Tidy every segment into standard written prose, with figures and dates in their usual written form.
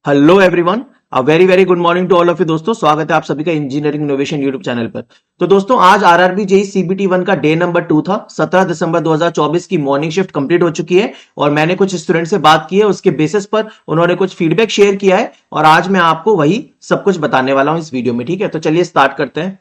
Hello everyone, a very very good morning to all of you दोस्तों। स्वागत है आप सभी का इंजीनियरिंग इनोवेशन यूट्यूब चैनल पर। तो दोस्तों आज आरआरबी जेई सीबीटी 1 का डे नंबर 2 था। 17 दिसंबर 2024 की मॉर्निंग शिफ्ट कंप्लीट हो चुकी है और मैंने कुछ स्टूडेंट से बात की है, उसके बेसिस पर उन्होंने कुछ फीडबैक शेयर किया है और आज मैं आपको वही सब कुछ बताने वाला हूं इस वीडियो में। ठीक है, तो चलिए स्टार्ट करते हैं।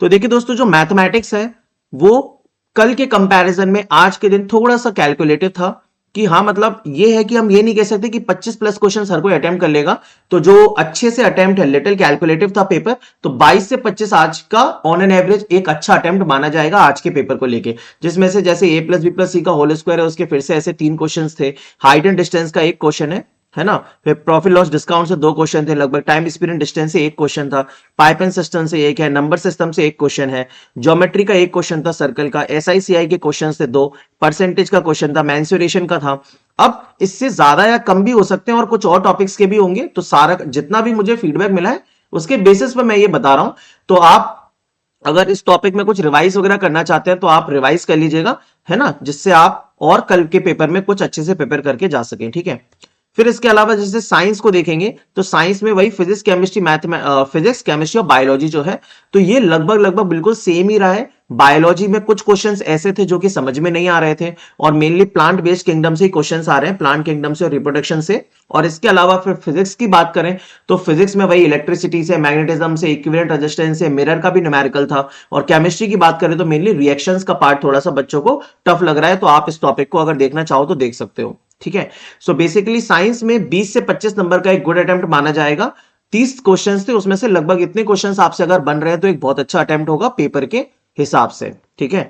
तो देखिए दोस्तों, जो मैथमेटिक्स है वो कल के कंपैरिजन में आज के दिन थोड़ा सा कैलकुलेटिव था। कि हाँ, मतलब ये है कि हम ये नहीं कह सकते कि 25 प्लस क्वेश्चन हर कोई अटेम्प्ट कर लेगा। तो जो अच्छे से अटेम्प्ट है, लिटिल कैलकुलेटिव था पेपर, तो 22 से 25 आज का ऑन एन एवरेज एक अच्छा अटेम्प्ट माना जाएगा आज के पेपर को लेके। जिसमें से जैसे ए प्लस बी प्लस सी का होल स्क्वायर है, उसके फिर से ऐसे 3 क्वेश्चन थे। हाइट एंड डिस्टेंस का एक क्वेश्चन है ना। फिर प्रॉफिट लॉस डिस्काउंट से 2 क्वेश्चन थे लगभग। टाइम स्पीड एंड डिस्टेंस से एक क्वेश्चन था। पाइप एंड सिस्टम से एक है। नंबर सिस्टम से एक क्वेश्चन है। ज्योमेट्री का एक क्वेश्चन था सर्कल का। एसआईसीआई के क्वेश्चन थे 2। परसेंटेज का क्वेश्चन था। मेंसुरेशन का था। अब इससे ज्यादा या कम भी हो सकते हैं और कुछ और टॉपिक्स के भी होंगे। तो सारा जितना भी मुझे फीडबैक मिला है उसके बेसिस पर मैं ये बता रहा हूं। तो आप अगर इस टॉपिक में कुछ रिवाइज वगैरह करना चाहते हैं तो आप रिवाइज कर लीजिएगा, है ना, जिससे आप और कल के पेपर में कुछ अच्छे से प्रिपेयर करके जा सकें। ठीक है। फिर इसके अलावा जैसे साइंस को देखेंगे तो साइंस में वही फिजिक्स केमिस्ट्री फिजिक्स केमिस्ट्री और बायोलॉजी जो है, तो ये लगभग लगभग बिल्कुल सेम ही रहा है। बायोलॉजी में कुछ क्वेश्चंस ऐसे थे जो कि समझ में नहीं आ रहे थे और मेनली प्लांट बेस्ड किंगडम से ही क्वेश्चंस आ रहे हैं, प्लांट किंगडम से और रिप्रोडक्शन से। और इसके अलावा फिर फिजिक्स की बात करें तो फिजिक्स में वही इलेक्ट्रिसिटी से, मैग्नेटिज्म से, इक्विवेलेंट रेजिस्टेंस से, मिरर का भी न्यूमेरिकल था। और केमिस्ट्री की बात करें तो मेनली रिएक्शंस का पार्ट थोड़ा सा बच्चों को टफ लग रहा है, तो आप इस टॉपिक को अगर देखना चाहो तो देख सकते हो। ठीक है। सो बेसिकली साइंस में 20 से 25 नंबर का एक गुड अटेम्प्ट माना जाएगा। 30 क्वेश्चंस थे, उसमें से लगभग इतने क्वेश्चंस आपसे अगर बन रहे हैं तो एक बहुत अच्छा अटेम्प्ट होगा पेपर के हिसाब से। ठीक है।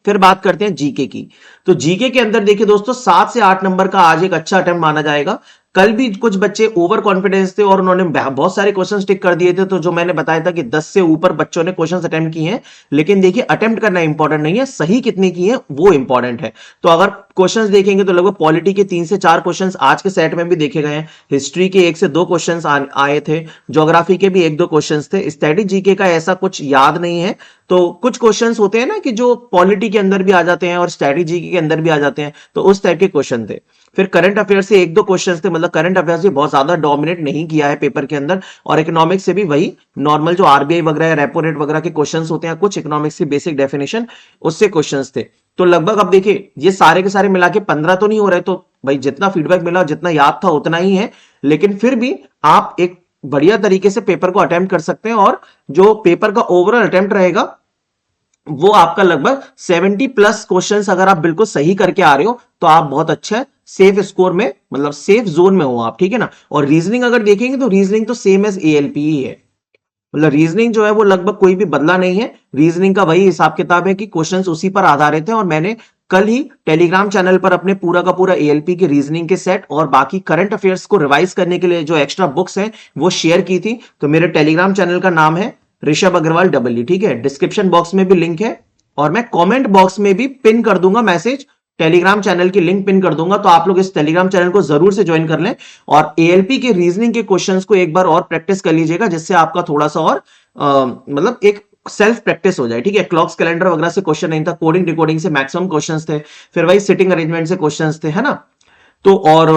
फिर बात करते हैं जीके की। तो जीके के अंदर देखिए दोस्तों, 7 से 8 नंबर का आज एक अच्छा अटेम्प्ट माना जाएगा। कल भी कुछ बच्चे ओवर कॉन्फिडेंस थे और उन्होंने बहुत सारे क्वेश्चन टिक कर दिए थे। तो जो मैंने बताया था कि 10 से ऊपर बच्चों ने क्वेश्चन अटेम्प्ट किए हैं, लेकिन देखिए अटेम्प्ट करना इंपॉर्टेंट नहीं है, सही कितनी की है वो इंपॉर्टेंट है। तो अगर क्वेश्चंस देखेंगे तो लगभग पॉलिटी के 3 से 4 क्वेश्चंस आज के सेट में भी देखे गए हैं। हिस्ट्री के 1 से 2 क्वेश्चंस आए थे। ज्योग्राफी के भी 1-2 क्वेश्चंस थे। स्टैटिक जीके का ऐसा कुछ याद नहीं है। तो कुछ क्वेश्चंस होते हैं ना कि जो पॉलिटी के अंदर भी आ जाते हैं और स्ट्रेटेजी के अंदर भी आ जाते हैं, तो उस टाइप के क्वेश्चन थे। फिर करंट अफेयर से 1-2 क्वेश्चंस थे, मतलब करंट अफेयर्स भी बहुत ज्यादा डोमिनेट नहीं किया है पेपर के अंदर। और इकोनॉमिक्स से भी वही नॉर्मल जो आरबीआई वगैरह रेपो रेट वगैरह के क्वेश्चंस होते हैं, कुछ इकोनॉमिक्स की बेसिक डेफिनेशन, उससे क्वेश्चंस थे। तो लगभग अब देखिए ये सारे के सारे मिला के 15 तो नहीं हो रहे, तो भाई जितना फीडबैक मिला, जितना याद था उतना ही है। लेकिन फिर भी आप एक बढ़िया तरीके से पेपर को अटेम्प्ट कर सकते हैं और जो पेपर का ओवरऑल अटेम्प्ट रहेगा वो आपका लगभग 70 प्लस क्वेश्चंस अगर आप बिल्कुल सही करके आ रहे हो तो आप बहुत अच्छा सेफ स्कोर में, मतलब सेफ जोन में हो आप। ठीक है ना। और रीजनिंग अगर देखेंगे तो रीजनिंग तो सेम एज एएलपी ही है, मतलब रीजनिंग जो है वो लगभग कोई भी बदला नहीं है। रीजनिंग का वही हिसाब किताब है कि क्वेश्चंस उसी पर आधारित है। और मैंने कल ही टेलीग्राम चैनल पर अपने पूरा का पूरा एएलपी के रीजनिंग के सेट और बाकी करंट अफेयर्स को रिवाइज करने के लिए जो एक्स्ट्रा बुक्स हैं वो शेयर की थी। तो मेरे टेलीग्राम चैनल का नाम है ऋषभ अग्रवाल डब्ल्यू। ठीक है। डिस्क्रिप्शन बॉक्स में भी लिंक है और मैं कमेंट बॉक्स में भी पिन कर दूंगा मैसेज, टेलीग्राम चैनल की लिंक पिन कर दूंगा। तो आप लोग इस टेलीग्राम चैनल को जरूर से ज्वाइन कर लें और एएलपी के रीजनिंग के क्वेश्चंस को एक बार और प्रैक्टिस कर लीजिएगा, जिससे आपका थोड़ा सा और मतलब एक सेल्फ प्रैक्टिस हो जाए। ठीक है। क्लॉक्स कैलेंडर वगैरह से क्वेश्चन नहीं था, कोडिंग डिकोडिंग से मैक्सिमम क्वेश्चंस थे। फिर वही सिटिंग अरेंजमेंट से क्वेश्चंस थे, है ना। तो और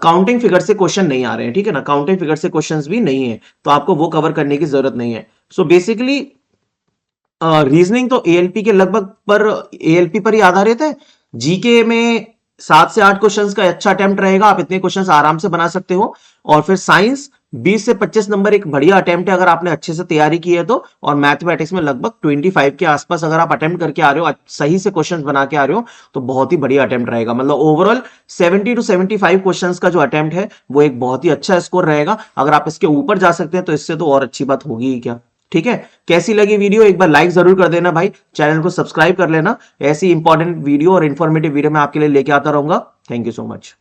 काउंटिंग फिगर से क्वेश्चन नहीं आ रहे हैं। ठीक है ना। काउंटिंग फिगर से क्वेश्चंस भी नहीं है, तो आपको वो कवर करने की जरूरत नहीं है। सो बेसिकली रीजनिंग तो एएलपी के लगभग पर एएलपी पर ही आधारित है। जीके में 7 से 8 क्वेश्चंस का अच्छा अटेम्प्ट रहेगा, आप इतने क्वेश्चंस आराम से बना सकते हो। और फिर साइंस 20 से 25 नंबर एक बढ़िया अटेम्प्ट है अगर आपने अच्छे से तैयारी की है तो। और मैथमेटिक्स में लगभग 25 के आसपास अगर आप अटेम्प्ट करके आ रहे हो, सही से क्वेश्चंस बना के आ रहे हो, तो बहुत ही बढ़िया अटेम्प्ट रहेगा। मतलब ओवरऑल 70 to 75 क्वेश्चंस का जो अटेम्प्ट है वो एक बहुत ही अच्छा स्कोर रहेगा। अगर आप इसके ऊपर जा सकते हैं तो इससे तो और अच्छी बात होगी ही क्या। ठीक है। कैसी लगी वीडियो एक बार लाइक जरूर कर देना भाई, चैनल को सब्सक्राइब कर लेना। ऐसी इंपॉर्टेंट वीडियो और इंफॉर्मेटिव वीडियो मैं आपके लिए लेके आता रहूंगा। Thank you so much.